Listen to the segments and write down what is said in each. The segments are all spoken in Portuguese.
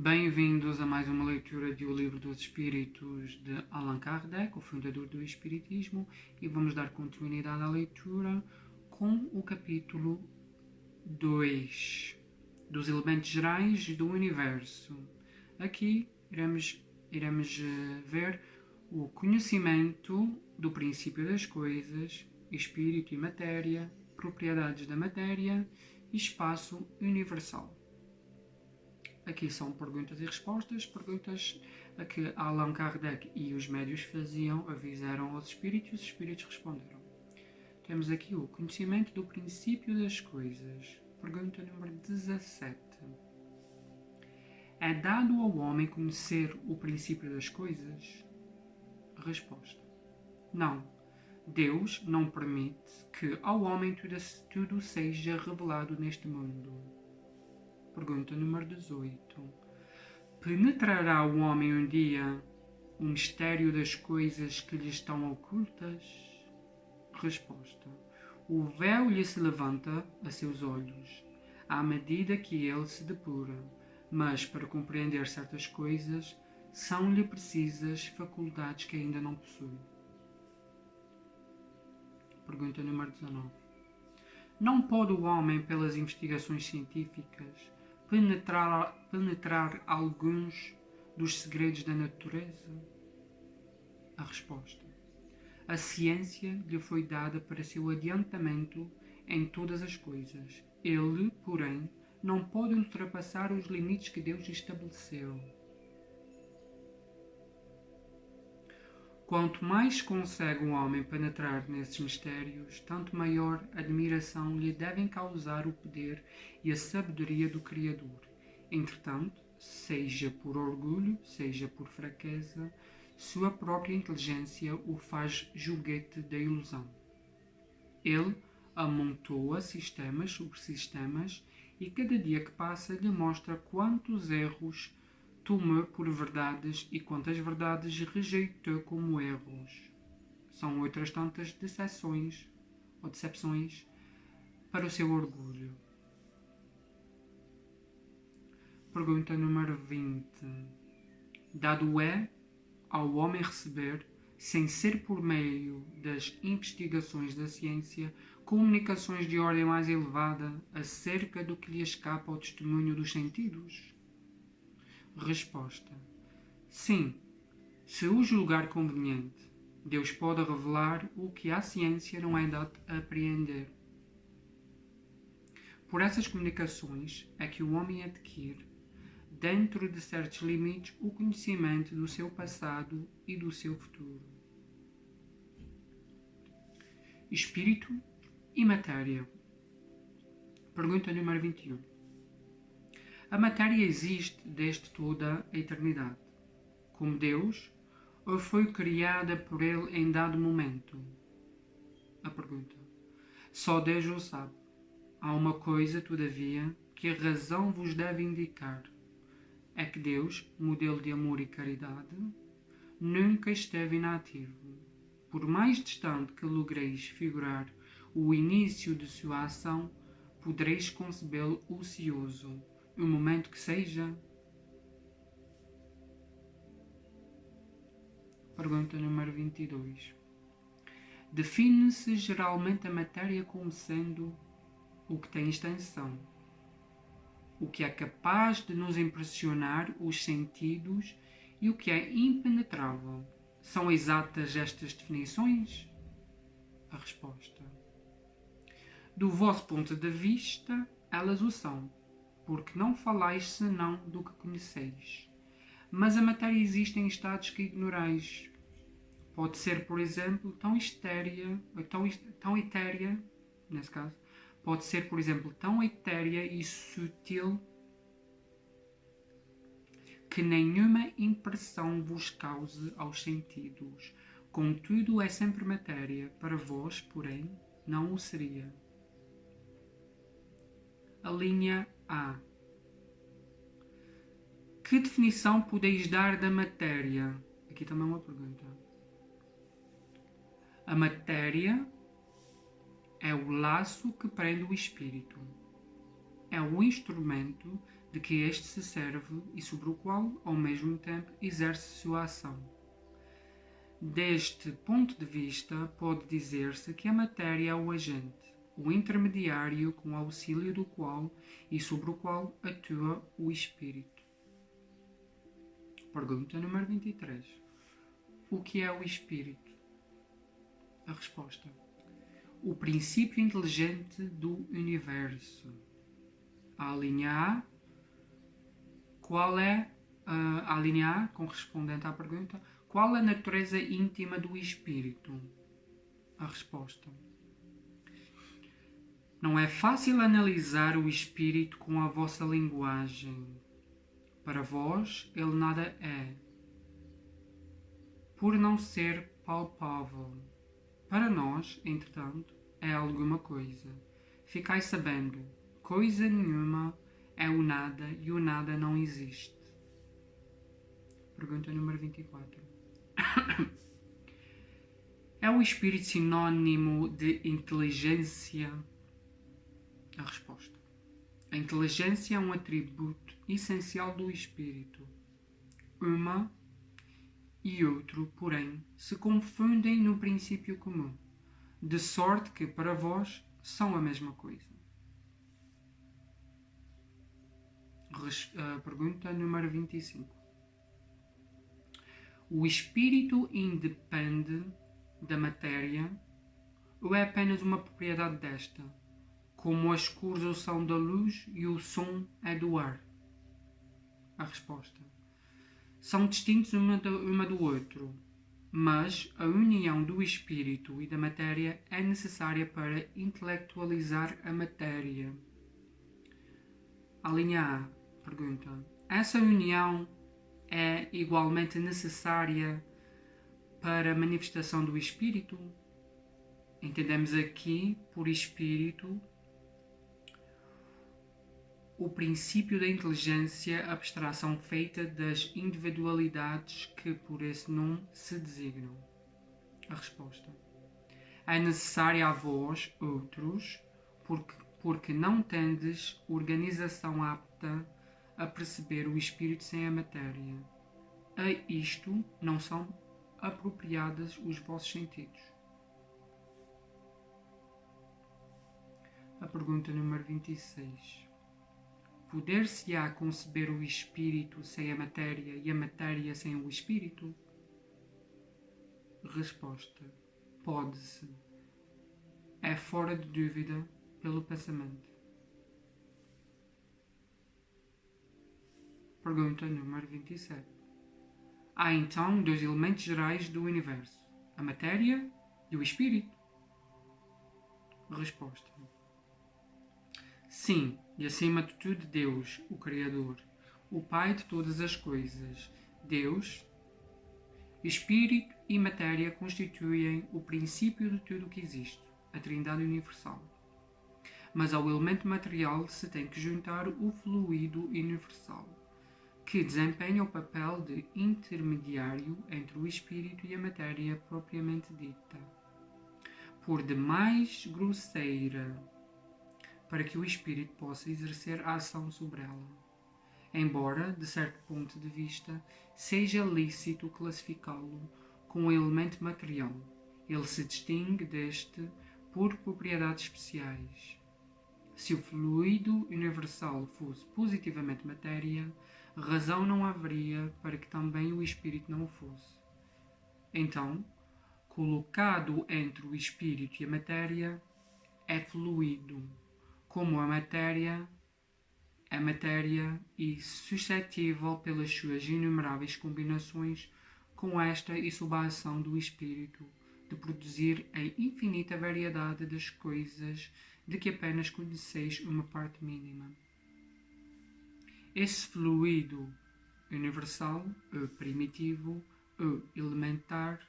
Bem-vindos a mais uma leitura de O Livro dos Espíritos de Allan Kardec, o fundador do Espiritismo, e vamos dar continuidade à leitura com o capítulo 2 dos elementos gerais do universo. Aqui iremos ver o conhecimento do princípio das coisas, espírito e matéria, propriedades da matéria e espaço universal. Aqui são perguntas e respostas, perguntas a que Allan Kardec e os médios avisaram aos espíritos e os espíritos responderam. Temos aqui o conhecimento do princípio das coisas. Pergunta número 17. É dado ao homem conhecer o princípio das coisas? Resposta: não. Deus não permite que ao homem tudo seja revelado neste mundo. Pergunta número 18. Penetrará o homem um dia o mistério das coisas que lhe estão ocultas? Resposta: o véu lhe se levanta a seus olhos, à medida que ele se depura, mas para compreender certas coisas são-lhe precisas faculdades que ainda não possui. Pergunta número 19. Não pode o homem, pelas investigações científicas, penetrar alguns dos segredos da natureza? A resposta: a ciência lhe foi dada para seu adiantamento em todas as coisas. Ele, porém, não pode ultrapassar os limites que Deus estabeleceu. Quanto mais consegue o homem penetrar nesses mistérios, tanto maior admiração lhe devem causar o poder e a sabedoria do Criador. Entretanto, seja por orgulho, seja por fraqueza, sua própria inteligência o faz joguete da ilusão. Ele amontoa sistemas sobre sistemas e cada dia que passa lhe mostra quantos erros tomou por verdades e quantas verdades rejeitou como erros. São outras tantas decepções para o seu orgulho. Pergunta número 20. Dado é ao homem receber, sem ser por meio das investigações da ciência, comunicações de ordem mais elevada acerca do que lhe escapa ao testemunho dos sentidos? Resposta: sim, se o julgar conveniente. Deus pode revelar o que à ciência não é dado a apreender. Por essas comunicações é que o homem adquire, dentro de certos limites, o conhecimento do seu passado e do seu futuro. Espírito e matéria. Pergunta número 21. A matéria existe desde toda a eternidade, como Deus, ou foi criada por Ele em dado momento? A pergunta: só Deus o sabe. Há uma coisa, todavia, que a razão vos deve indicar. É que Deus, modelo de amor e caridade, nunca esteve inativo. Por mais distante que logreis figurar o início de sua ação, podereis concebê-lo ocioso, o momento que seja. Pergunta número 22. Define-se geralmente a matéria como sendo o que tem extensão, o que é capaz de nos impressionar os sentidos e o que é impenetrável. São exatas estas definições? A resposta: do vosso ponto de vista, elas o são, porque não falais senão do que conheceis. Mas a matéria existe em estados que ignorais. Pode ser, por exemplo, tão etérea, nesse caso, pode ser, por exemplo, tão etérea e sutil que nenhuma impressão vos cause aos sentidos. Contudo, é sempre matéria. Para vós, porém, não o seria. A linha A. Que definição podeis dar da matéria? Aqui também uma pergunta. A matéria é o laço que prende o espírito. É o instrumento de que este se serve e sobre o qual, ao mesmo tempo, exerce sua ação. Deste ponto de vista, pode dizer-se que a matéria é o agente, o intermediário com auxílio do qual e sobre o qual atua o espírito. Pergunta número 23. O que é o espírito? A resposta: o princípio inteligente do universo. A linha A. Qual é a linha A, correspondente à pergunta, qual a natureza íntima do espírito? A resposta: não é fácil analisar o espírito com a vossa linguagem. Para vós, ele nada é, por não ser palpável. Para nós, entretanto, é alguma coisa. Ficai sabendo, coisa nenhuma é o nada e o nada não existe. Pergunta número 24. É o espírito sinônimo de inteligência? A resposta: a inteligência é um atributo essencial do espírito. Uma e outro, porém, se confundem no princípio comum, de sorte que para vós são a mesma coisa. Pergunta número 25. O espírito independe da matéria ou é apenas uma propriedade desta, como as cores são da luz e o som é do ar? A resposta: são distintos uma do outro, mas a união do espírito e da matéria é necessária para intelectualizar a matéria. A linha A pergunta: essa união é igualmente necessária para a manifestação do espírito? Entendemos aqui por espírito o princípio da inteligência, a abstração feita das individualidades que por esse nome se designam. A resposta: é necessária a vós, outros, porque não tendes organização apta a perceber o espírito sem a matéria. A isto não são apropriados os vossos sentidos. A pergunta número 26. Poder-se-á conceber o espírito sem a matéria e a matéria sem o espírito? Resposta: pode-se. É fora de dúvida pelo pensamento. Pergunta número 27. Há então dois elementos gerais do universo, a matéria e o espírito? Resposta: sim, e acima de tudo Deus, o Criador, o Pai de todas as coisas. Deus, espírito e matéria constituem o princípio de tudo o que existe, a Trindade Universal. Mas ao elemento material se tem que juntar o fluido universal, que desempenha o papel de intermediário entre o espírito e a matéria propriamente dita, por demais grosseira, para que o espírito possa exercer a ação sobre ela. Embora, de certo ponto de vista, seja lícito classificá-lo com o elemento material, ele se distingue deste por propriedades especiais. Se o fluido universal fosse positivamente matéria, razão não haveria para que também o espírito não o fosse. Então, colocado entre o espírito e a matéria, é fluido, como a matéria e suscetível pelas suas inumeráveis combinações com esta e sob a ação do espírito de produzir a infinita variedade das coisas de que apenas conheceis uma parte mínima. Esse fluido universal, ou primitivo, ou elementar,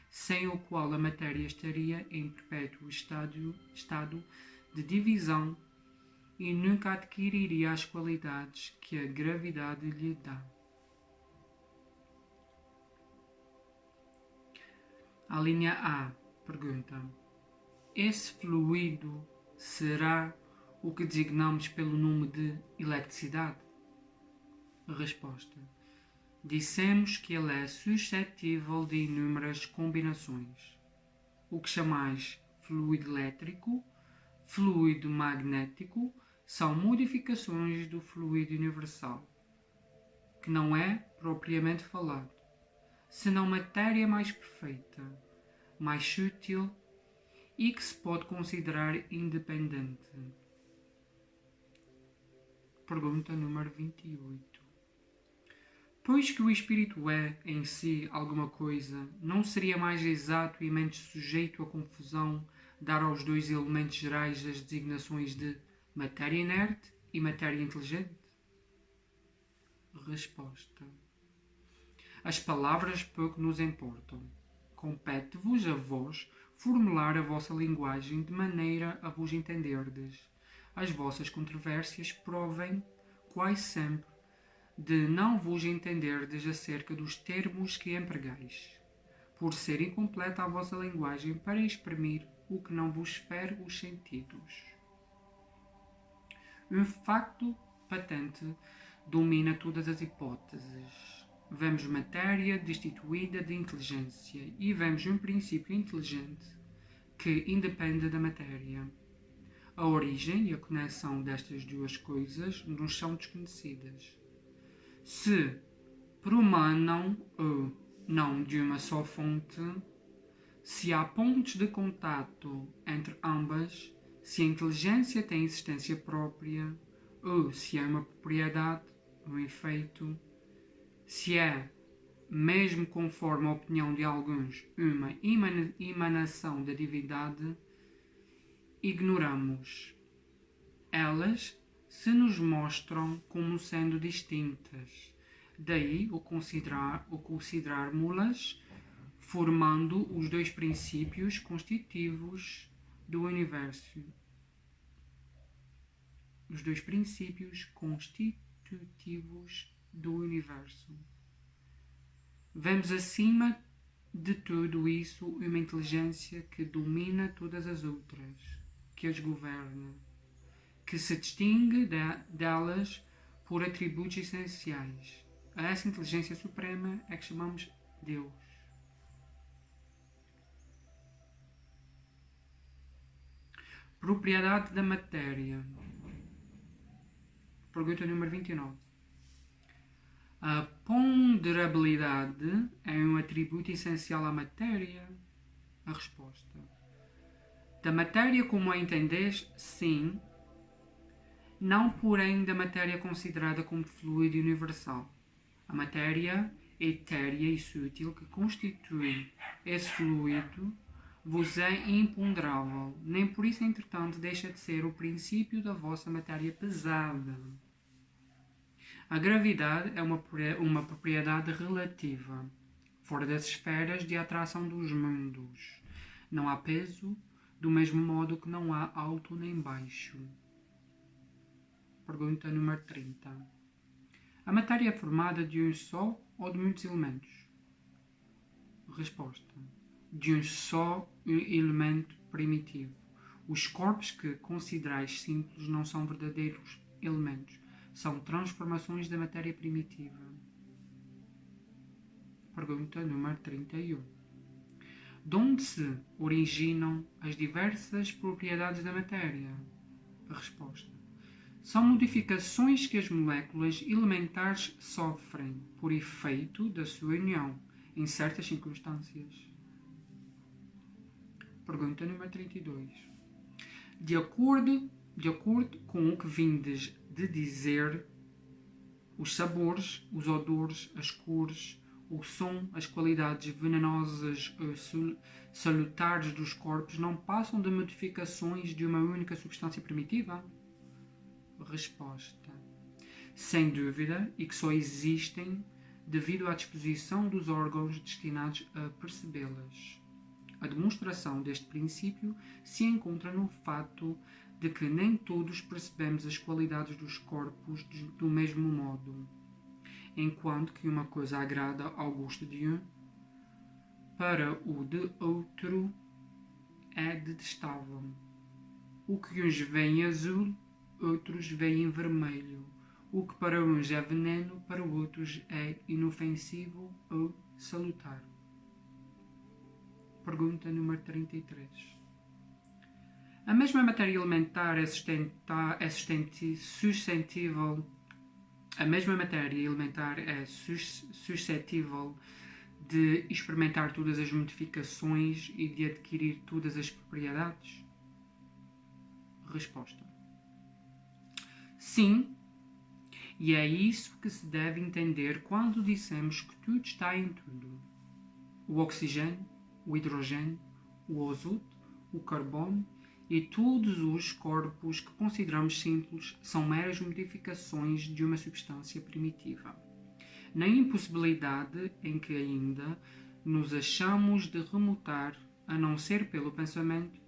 sem o qual a matéria estaria em perpétuo estado de divisão e nunca adquiriria as qualidades que a gravidade lhe dá. A linha A pergunta: esse fluido será o que designamos pelo nome de eletricidade? Resposta. Dissemos que ele é suscetível de inúmeras combinações. O que chamais fluido elétrico, fluido magnético, são modificações do fluido universal, que não é propriamente falado, senão matéria mais perfeita, mais sutil e que se pode considerar independente. Pergunta número 28. Pois que o espírito é, em si, alguma coisa, não seria mais exato e menos sujeito à confusão dar aos dois elementos gerais as designações de matéria inerte e matéria inteligente? Resposta. As palavras pouco nos importam. Compete-vos a vós formular a vossa linguagem de maneira a vos entenderdes. As vossas controvérsias provem, quase sempre, de não vos entenderdes acerca dos termos que empregais, por ser incompleta a vossa linguagem para exprimir o que não vos fere os sentidos. Um facto patente domina todas as hipóteses. Vemos matéria destituída de inteligência e vemos um princípio inteligente que independe da matéria. A origem e a conexão destas duas coisas nos são desconhecidas. Se promanam ou não de uma só fonte, se há pontos de contato entre ambas, se a inteligência tem existência própria, ou se é uma propriedade, um efeito, se é, mesmo conforme a opinião de alguns, uma emanação da divindade, ignoramos. Elas se nos mostram como sendo distintas. Daí o considerarmos-las formando os dois princípios constitutivos do universo. Os dois princípios constitutivos do universo. Vemos acima de tudo isso uma inteligência que domina todas as outras, que as governa, que se distingue delas por atributos essenciais. A essa inteligência suprema é que chamamos Deus. Propriedade da matéria. Pergunta número 29. A ponderabilidade é um atributo essencial à matéria? A resposta. Da matéria como a entendes, sim. Não, porém, da matéria considerada como fluido universal. A matéria etérea e sutil que constitui esse fluido vos é imponderável, nem por isso, entretanto, deixa de ser o princípio da vossa matéria pesada. A gravidade é uma propriedade relativa, fora das esferas de atração dos mundos. Não há peso, do mesmo modo que não há alto nem baixo. Pergunta número 30. A matéria é formada de um só ou de muitos elementos? Resposta. De um só elemento primitivo. Os corpos que considerais simples não são verdadeiros elementos. São transformações da matéria primitiva. Pergunta número 31. De onde se originam as diversas propriedades da matéria? A resposta. São modificações que as moléculas elementares sofrem por efeito da sua união em certas circunstâncias. Pergunta número 32. De acordo com o que vindes de dizer, os sabores, os odores, as cores, o som, as qualidades venenosas ou salutares dos corpos não passam de modificações de uma única substância primitiva? Resposta. Sem dúvida, e que só existem devido à disposição dos órgãos destinados a percebê-las. A demonstração deste princípio se encontra no fato de que nem todos percebemos as qualidades dos corpos do mesmo modo. Enquanto que uma coisa agrada ao gosto de um, para o de outro é detestável. O que uns veem azul, outros veem vermelho. O que para uns é veneno, para outros é inofensivo ou salutar. Pergunta número 33. A mesma matéria elementar suscetível de experimentar todas as modificações e de adquirir todas as propriedades? Resposta: sim, e é isso que se deve entender quando dissemos que tudo está em tudo. O oxigênio, o hidrogênio, o azoto, o carbono e todos os corpos que consideramos simples são meras modificações de uma substância primitiva. Na impossibilidade em que ainda nos achamos de remontar, a não ser pelo pensamento,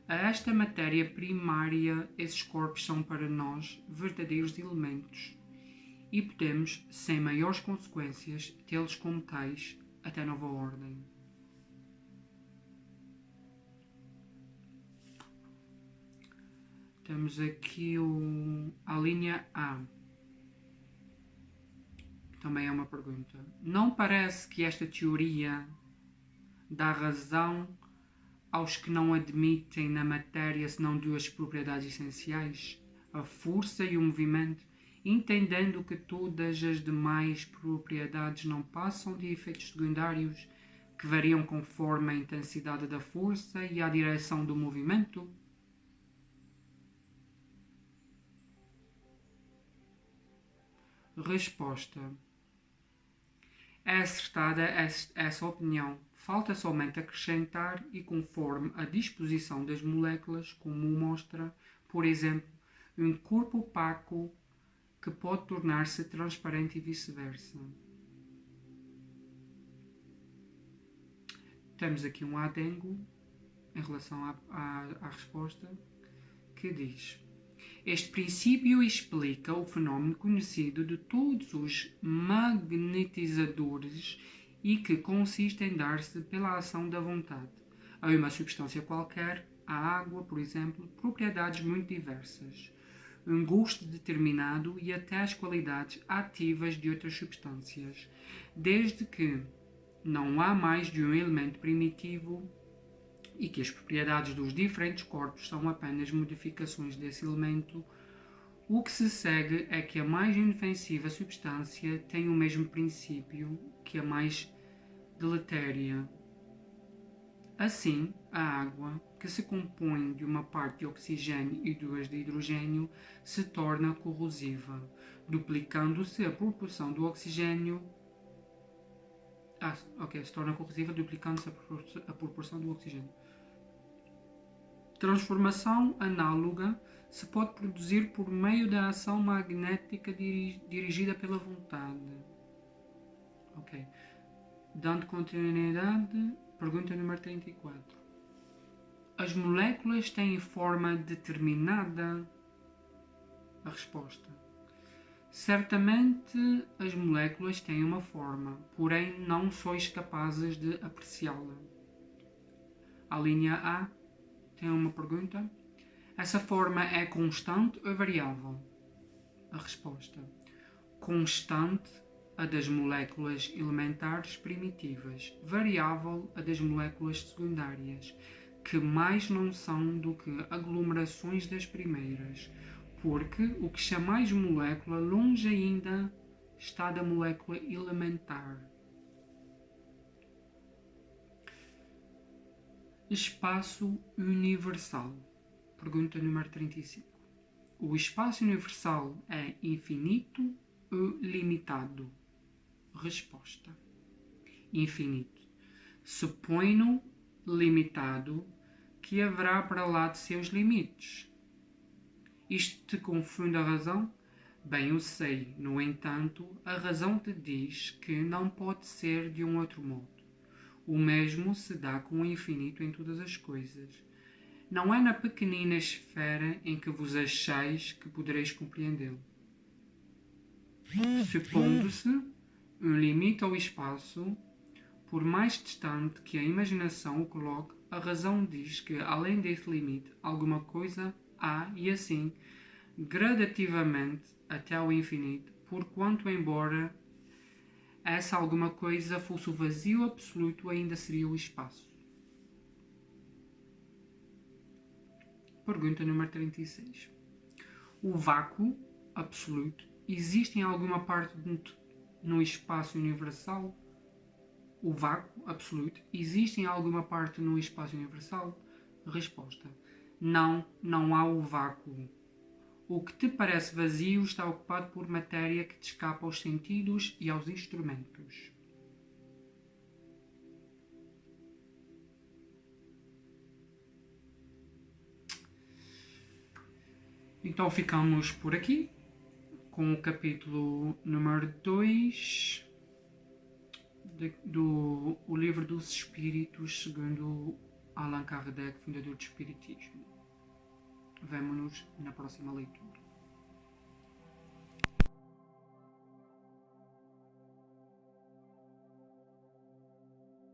a esta matéria primária, esses corpos são para nós verdadeiros elementos e podemos, sem maiores consequências, tê-los como tais até nova ordem. Temos aqui a linha A. Também é uma pergunta. Não parece que esta teoria dá razão aos que não admitem na matéria senão duas propriedades essenciais, a força e o movimento, entendendo que todas as demais propriedades não passam de efeitos secundários que variam conforme a intensidade da força e a direção do movimento? Resposta: é acertada essa opinião. Falta somente acrescentar e conforme a disposição das moléculas, como mostra, por exemplo, um corpo opaco que pode tornar-se transparente e vice-versa. Temos aqui um adendo em relação à resposta que diz: este princípio explica o fenómeno conhecido de todos os magnetizadores e que consiste em dar-se pela ação da vontade a uma substância qualquer, a água, por exemplo, propriedades muito diversas, um gosto determinado e até as qualidades ativas de outras substâncias, desde que não há mais de um elemento primitivo e que as propriedades dos diferentes corpos são apenas modificações desse elemento. O que se segue é que a mais inofensiva substância tem o mesmo princípio que a mais deletéria. Assim, a água, que se compõe de uma parte de oxigênio e duas de hidrogênio, se torna corrosiva, duplicando-se a proporção do oxigênio. Se torna corrosiva duplicando-se a proporção do oxigênio. Transformação análoga se pode produzir por meio da ação magnética dirigida pela vontade. Dando continuidade, pergunta número 34. As moléculas têm forma determinada? A resposta: certamente as moléculas têm uma forma, porém não sois capazes de apreciá-la. A linha A tem uma pergunta. Essa forma é constante ou variável? A resposta: constante a das moléculas elementares primitivas, variável a das moléculas secundárias, que mais não são do que aglomerações das primeiras, porque o que chamais molécula longe ainda está da molécula elementar. Espaço universal. Pergunta número 35. O espaço universal é infinito ou limitado? Resposta: infinito. Supõe-no limitado que haverá para lá de seus limites. Isto te confunde a razão? Bem, eu sei, no entanto, a razão te diz que não pode ser de um outro modo. O mesmo se dá com o infinito em todas as coisas. Não é na pequenina esfera em que vos achais que podereis compreendê-lo. Supondo-se um limite ao espaço, por mais distante que a imaginação o coloque, a razão diz que, além desse limite, alguma coisa há e assim gradativamente até ao infinito, porquanto, embora essa alguma coisa fosse o vazio absoluto, ainda seria o espaço. Pergunta número 36. O vácuo absoluto existe em alguma parte no espaço universal? O vácuo absoluto existe em alguma parte no espaço universal? Resposta: não, não há o vácuo. O que te parece vazio está ocupado por matéria que te escapa aos sentidos e aos instrumentos. Então ficamos por aqui com o capítulo número 2 do O Livro dos Espíritos, segundo Allan Kardec, fundador do Espiritismo. Vemo-nos na próxima leitura.